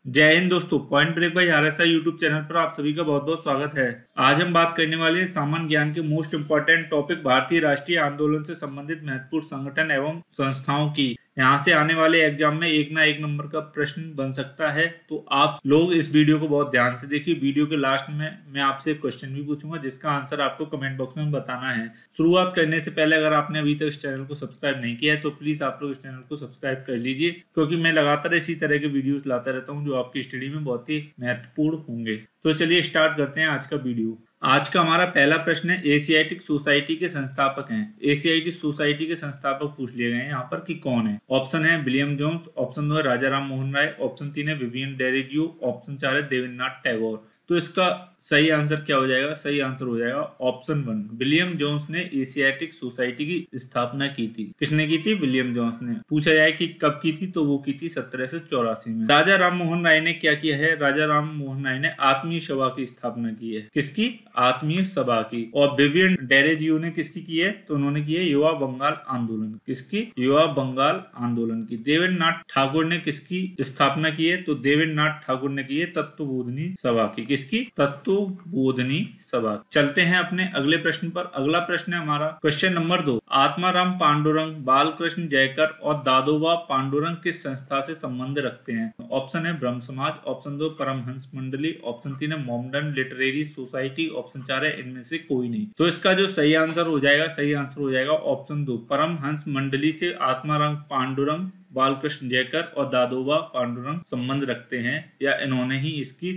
जय हिंद दोस्तों। Point break by RSI YouTube channel पर आप सभी का बहुत बहुत स्वागत है। आज हम बात करने वाले हैं सामान्य ज्ञान के मोस्ट इंपोर्टेंट टॉपिक भारतीय राष्ट्रीय आंदोलन से संबंधित महत्वपूर्ण संगठन एवं संस्थाओं की। यहाँ से आने वाले एग्जाम में एक ना एक नंबर का प्रश्न बन सकता है, तो आप लोग इस वीडियो को बहुत ध्यान से देखिए। वीडियो के लास्ट में मैं आपसे एक क्वेश्चन भी पूछूंगा जिसका आंसर आपको कमेंट बॉक्स में बताना है। शुरुआत करने से पहले अगर आपने अभी तक इस चैनल को सब्सक्राइब नहीं किया है तो प्लीज आप लोग इस चैनल को सब्सक्राइब कर लीजिए, क्योंकि मैं लगातार इसी तरह के वीडियोस लाता रहता हूँ जो आपकी स्टडी में बहुत ही महत्वपूर्ण होंगे। तो चलिए स्टार्ट करते हैं आज का वीडियो। आज का हमारा पहला प्रश्न है, एशियाटिक सोसाइटी के संस्थापक हैं। एशियाटिक सोसाइटी के संस्थापक पूछ लिए गए हैं यहाँ पर कि कौन है। ऑप्शन है विलियम जोन्स, ऑप्शन 2 है राजा राम मोहन राय, ऑप्शन 3 है विवियन डेरेजियो, ऑप्शन 4 है देवेंद्रनाथ टैगोर। तो इसका सही आंसर क्या हो जाएगा? सही आंसर हो जाएगा ऑप्शन 1। विलियम जोन्स ने एशियाटिक सोसाइटी की स्थापना की थी। किसने की थी? विलियम जोन्स ने। पूछा जाए कि कब की थी, तो वो की थी 1784 में। राजा राम मोहन राय ने क्या किया है? राजा राम मोहन राय ने आत्मीय सभा की स्थापना की है। किसकी? आत्मीय सभा की। और विवियन डेरेजियो ने किसकी की है? तो उन्होंने की है युवा बंगाल आंदोलन। किसकी? युवा बंगाल आंदोलन की। देवेंद्रनाथ ठाकुर ने किसकी स्थापना की है? तो देवेंद्रनाथ ठाकुर ने की है तत्वबोधिनी सभा की। किसकी? तत्वबोधिनी सभा। चलते हैं अपने अगले प्रश्न पर। अगला प्रश्न है हमारा क्वेश्चन नंबर 2। आत्माराम पांडुरंग, बालकृष्ण जयकर और दादोबा पांडुरंग किस संस्था से संबंध रखते हैं? ऑप्शन है ब्रह्म समाज, ऑप्शन 2 परमहंस मंडली, ऑप्शन 3 है मॉडर्न लिटरेरी सोसाइटी, ऑप्शन 4 है इनमें से कोई नहीं। तो इसका जो सही आंसर हो जाएगा, सही आंसर हो जाएगा ऑप्शन 2 परमहंस मंडली से आत्माराम पांडुरंग, बालकृष्ण जयकर और दादोबा पांडुरंग संबंध रखते हैं, या इन्होंने ही इसकी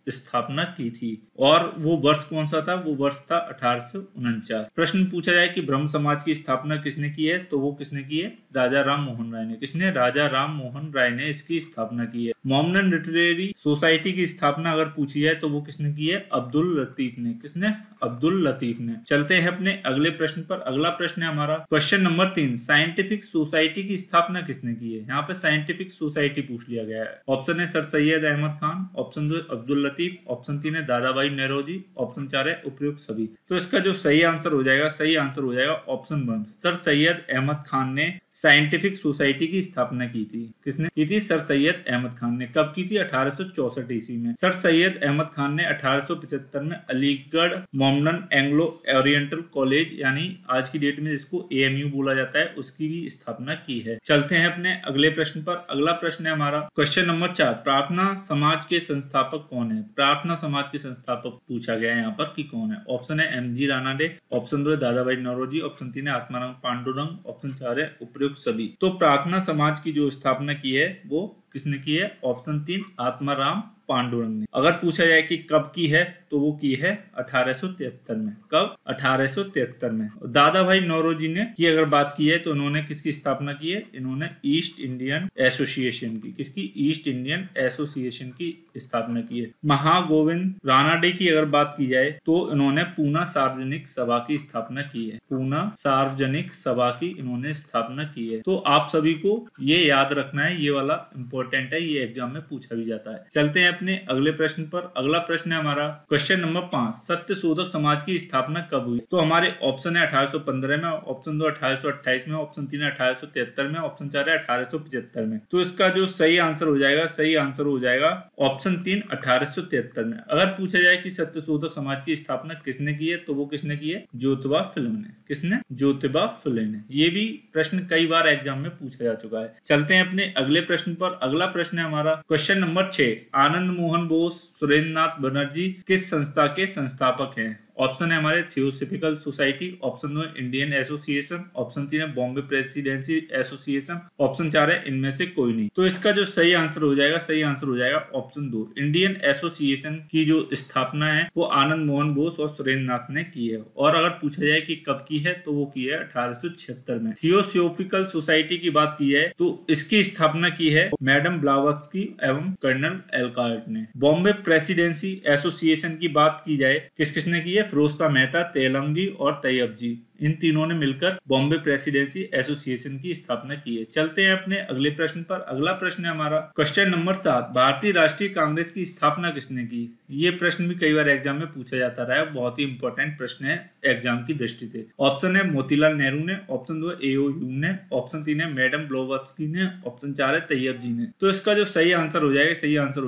स्थापना की थी। और वो वर्ष कौन सा था? वो वर्ष था 1849। प्रश्न पूछा जाए कि ब्रह्म समाज की स्थापना किसने की है, तो वो किसने की है? राजा राम मोहन राय ने। किसने? राजा राम मोहन राय ने इसकी स्थापना की है। मॉडर्न लिटरेरी सोसाइटी की स्थापना अगर पूछी जाए तो वो किसने की है? अब्दुल लतीफ ने। किसने? अब्दुल लतीफ ने। चलते हैं अपने अगले प्रश्न पर। अगला प्रश्न है हमारा क्वेश्चन नंबर 3। साइंटिफिक सोसाइटी की स्थापना किसने की है? यहाँ पे साइंटिफिक सोसाइटी पूछ लिया गया है। ऑप्शन है sir Syed Ahmed Khan, option 2 Abdul Latif, option 3 है दादा भाई नौरोजी, ऑप्शन 4 है उपयुक्त सभी। तो इसका जो सही आंसर हो जाएगा, सही आंसर हो जाएगा ऑप्शन 1 सर सैयद अहमद खान ने साइंटिफिक सोसाइटी की स्थापना की थी। किसने की थी? सर सैयद अहमद खान ने। कब की थी? 1864 ईस्वी में। सर सैयद अहमद खान ने 1875 में Aligarh modern Anglo oriental college, यानी आज की डेट में जिसको एएमयू बोला जाता है, उसकी भी स्थापना की है। चलते हैं अपने अगले प्रश्न पर। अगला प्रश्न है हमारा क्वेश्चन नंबर 4। प्रार्थना समाज के संस्थापक कौन है? प्रार्थना समाज के संस्थापक पूछा गया है यहाँ पर कि कौन है। ऑप्शन है एमजी रानाडे, ऑप्शन 2 है दादा भाई नौरोजी, ऑप्शन 3 है आत्माराम पांडुरंग, ऑप्शन 4 है उपयुक्त सभी। तो प्रार्थना समाज की जो स्थापना की है वो किसने की है? ऑप्शन 3 आत्माराम पांडुरंग ने। अगर पूछा जाए कि कब की है, तो वो की है 1873 में। कब? 1873 में। दादा भाई नौरोजी ने की अगर बात की है तो उन्होंने किसकी स्थापना की है? इन्होंने ईस्ट इंडियन एसोसिएशन की। किसकी? ईस्ट इंडियन एसोसिएशन की स्थापना की है। महागोविंद रानाडे की अगर बात की जाए तो इन्होंने पूना सार्वजनिक सभा की स्थापना की है। पूना सार्वजनिक सभा की इन्होंने स्थापना की है। तो आप सभी को ये याद रखना है, ये वाला इंपॉर्टेंट है, ये एग्जाम में पूछा भी जाता है। चलते हैं अपने अगले प्रश्न पर। अगला प्रश्न है हमारा क्वेश्चन नंबर 5। सत्य शोधक समाज की स्थापना कब हुई? तो हमारे ऑप्शन है 1815 में, ऑप्शन 2 1828 में, ऑप्शन 3 1873 में, ऑप्शन 4 है 1875 में। तो इसका जो सही आंसर हो जाएगा, सही आंसर हो जाएगा ऑप्शन 3 1873 में। अगर पूछा जाए कि सत्य शोधक समाज की स्थापना किसने की है, तो वो किसने की है? ज्योतिबा फुले ने। किसने? ज्योतिबा फुले ने। ये भी प्रश्न कई बार एग्जाम में पूछा जा चुका है। चलते हैं अपने अगले प्रश्न पर। अगला प्रश्न है हमारा क्वेश्चन नंबर 6। आनंद मोहन बोस, सुरेंद्रनाथ बनर्जी किस संस्था के संस्थापक हैं? ऑप्शन है हमारे theosophical society, option 2 Indian association, option 3 है बॉम्बे प्रेसिडेंसी एसोसिएशन, ऑप्शन 4 है इनमें से कोई नहीं। तो इसका जो सही आंसर हो जाएगा, सही आंसर हो जाएगा ऑप्शन 2 इंडियन एसोसिएशन की जो स्थापना है वो आनंद मोहन बोस और सुरेंद्रनाथ ने की है। और अगर पूछा जाए कि कब की है, तो वो की है 1876 में। थियोसॉफिकल सोसाइटी की बात की है तो इसकी स्थापना की है मैडम ब्लावत्स्की एवं कर्नल एलकार्ट ने। बॉम्बे प्रेसिडेंसी एसोसिएशन की बात की जाए किस किसने की है? फिरोज मेहता, तेलंगी और तैयब जी। इन तीनों ने मिलकर बॉम्बे प्रेसिडेंसी एसोसिएशन की स्थापना की है। चलते हैं अपने अगले प्रश्न पर। अगला प्रश्न है हमारा क्वेश्चन नंबर 7, भारतीय राष्ट्रीय कांग्रेस की स्थापना किसने की? ये प्रश्न भी कई बार एग्जाम में पूछा जाता रहा है, बहुत ही इंपॉर्टेंट प्रश्न है एग्जाम की दृष्टि से। ऑप्शन है मोतीलाल नेहरू ने, ऑप्शन 2 एओ ह्यूम ने, ऑप्शन 3 है मैडम ब्लोवत्स्की ने, ऑप्शन 4 है तैयब जी ने। तो इसका जो सही आंसर हो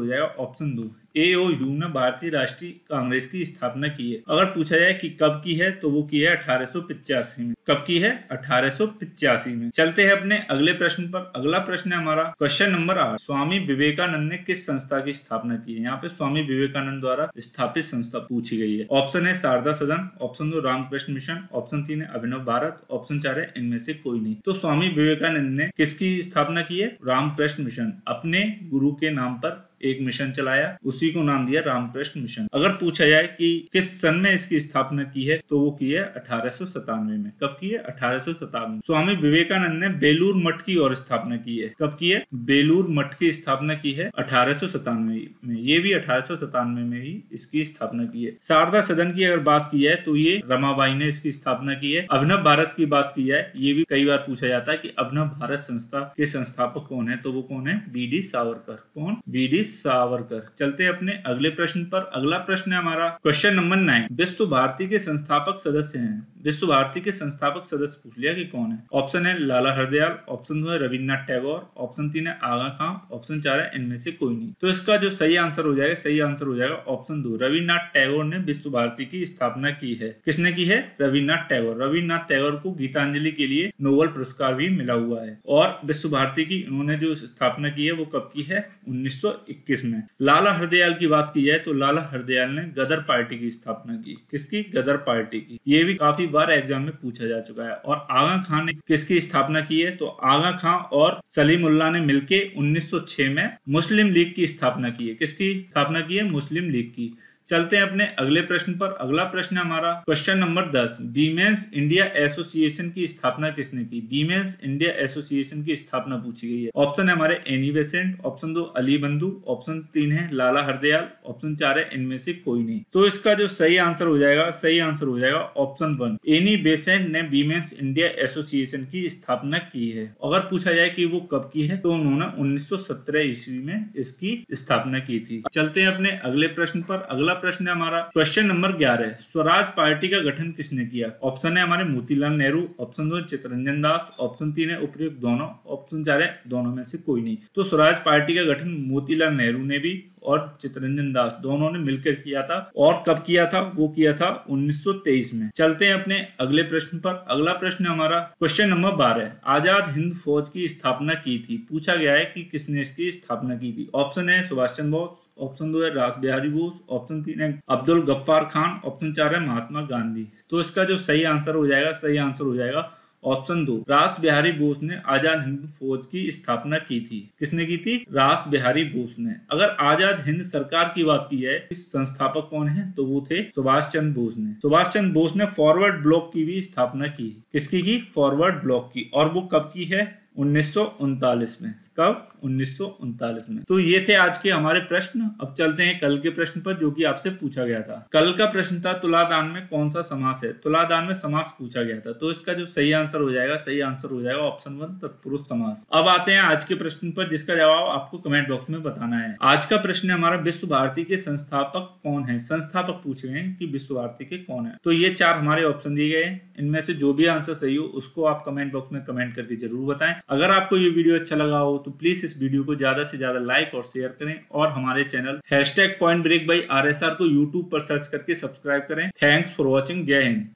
जाएगा ऑप्शन 2 एओ ह्यूम ने भारतीय राष्ट्रीय कांग्रेस की स्थापना की है। अगर पूछा जाए कि कब की है तो वो की है 1885 में। कब की है? 1885 में। चलते हैं अपने अगले प्रश्न पर। अगला प्रश्न है हमारा क्वेश्चन नंबर 8, स्वामी विवेकानंद ने किस संस्था की स्थापना की है? यहाँ पे स्वामी विवेकानंद द्वारा स्थापित संस्था पूछी गई है। ऑप्शन है शारदा सदन, ऑप्शन 2 रामकृष्ण मिशन, ऑप्शन 3 है अभिनव भारत, ऑप्शन 4 है इनमें से कोई नहीं। तो स्वामी विवेकानंद ने किसकी स्थापना की है? रामकृष्ण मिशन। अपने गुरु के नाम पर एक मिशन चलाया, उसी को नाम दिया रामकृष्ण मिशन। अगर पूछा जाए कि किस सन में इसकी स्थापना की है तो वो की है 1897 में। कब की है? 1897 में। स्वामी विवेकानंद ने बेलूर मठ की और स्थापना की है। कब की है? बेलूर मठ की स्थापना की है 1897 में। ये भी 1897 में ही इसकी स्थापना की है। शारदा सदन की अगर बात की जाए तो ये रमाबाई ने इसकी स्थापना की है। अभिनव भारत की बात की जाए, ये भी कई बार पूछा जाता है कि अभिनव भारत संस्था के संस्थापक कौन है, तो वो कौन है? बी.डी. सावरकर। कौन? बी.डी. सावरकर। चलते हैं अपने अगले प्रश्न पर। अगला प्रश्न है हमारा क्वेश्चन नंबर 9, विश्व भारती के संस्थापक सदस्य हैं। विश्व भारती के संस्थापक सदस्य पूछ लिया कि कौन है। ऑप्शन है लाला हरदयाल, ऑप्शन 2 है रविन्द्रनाथ टैगोर, ऑप्शन 3 है आगा खां, ऑप्शन 4 है इनमें से कोई नहीं। तो इसका जो सही आंसर हो जाएगा ऑप्शन 2 रविन्द्रनाथ टैगोर ने विश्व भारती की स्थापना की है। किसने की है? रविन्द्रनाथ टैगोर। रविन्द्रनाथ टैगोर को गीतांजलि के लिए नोबेल पुरस्कार भी मिला हुआ है। और विश्व भारती की इन्होंने जो स्थापना की है वो कब की है? 1921 में। लाला हरदयाल की बात की जाए तो लाला हरदयाल ने गदर पार्टी की स्थापना की। किसकी? गदर पार्टी की। ये भी काफी बार एग्जाम में पूछा जा चुका है। और आगा खां ने किसकी स्थापना की है? तो आगा खां और सलीमुल्लाह ने मिलके 1906 में मुस्लिम लीग की स्थापना की है। किसकी स्थापना की है? मुस्लिम लीग की। चलते हैं अपने अगले प्रश्न पर। अगला प्रश्न हमारा question number 10, women's India association की स्थापना किसने की? वीमेंस इंडिया एसोसिएशन की स्थापना पूछी गई है। ऑप्शन है हमारे एनी बेसेंट, ऑप्शन 2 अली बंधु, ऑप्शन 3 है लाला हरदयाल, ऑप्शन 4 है इनमें से कोई नहीं। तो इसका जो सही आंसर हो जाएगा ऑप्शन 1 एनी बेसेंट ने वीमेंस इंडिया एसोसिएशन की स्थापना की है। अगर पूछा जाए कि वो कब की है तो उन्होंने 1917 ईस्वी में इसकी स्थापना की थी। चलते हैं अपने अगले प्रश्न पर। अगला प्रश्न है हमारा क्वेश्चन नंबर 11, स्वराज पार्टी का गठन किसने किया? ऑप्शन है हमारे मोतीलाल नेहरू, ऑप्शन 2 चित्तरंजन दास, ऑप्शन 3 है उपयुक्त दोनों, ऑप्शन 4 है दोनों में से कोई नहीं। तो स्वराज पार्टी का गठन मोतीलाल नेहरू ने भी और चित्तरंजन दास दोनों ने मिलकर किया था। और कब किया था? वो किया था 1923 में। चलते हैं अपने अगले प्रश्न पर। अगला प्रश्न हमारा क्वेश्चन नंबर 12, आजाद हिंद फौज की स्थापना की थी। पूछा गया है कि किसने इसकी स्थापना की थी। ऑप्शन है सुभाष चंद्र बोस, ऑप्शन 2 है रास बिहारी बोस, ऑप्शन 3 है अब्दुल गफ्फार खान, ऑप्शन 4 है महात्मा गांधी। तो इसका जो सही आंसर हो जाएगा ऑप्शन 2 रास बिहारी बोस ने आजाद हिंद फौज की स्थापना की थी। किसने की थी? रास बिहारी बोस ने। अगर आजाद हिंद सरकार की बात की जाए, इस संस्थापक कौन है? तो वो थे सुभाष चंद्र बोस ने। सुभाष चंद्र बोस ने फॉरवर्ड ब्लॉक की भी स्थापना की। किसकी की? फॉरवर्ड ब्लॉक की। और वो कब की है? 1939 में। कब? 1939 में। तो ये थे आज के हमारे प्रश्न। अब चलते हैं कल के प्रश्न पर, जो कि आपसे पूछा गया था। कल का प्रश्न था तुलादान में कौन सा समास है? तुलादान में समास पूछा गया था। तो इसका जो सही आंसर हो जाएगा ऑप्शन 1 तत्पुरुष समास। अब आते हैं आज के प्रश्न पर, जिसका जवाब आपको कमेंट बॉक्स में बताना है। आज का प्रश्न है हमारा, विश्व भारती के संस्थापक कौन है? संस्थापक पूछे गए कि विश्व भारती के कौन है। तो ये 4 हमारे ऑप्शन दिए गए हैं। इनमें से जो भी आंसर सही हो उसको आप कमेंट बॉक्स में कमेंट करके जरूर बताएं। अगर आपको ये वीडियो अच्छा लगा हो तो प्लीज इस वीडियो को ज्यादा से ज्यादा लाइक और शेयर करें। और हमारे चैनल #PointBreak by RSR को यूट्यूब पर सर्च करके सब्सक्राइब करें। Thanks for watching. जय हिंद।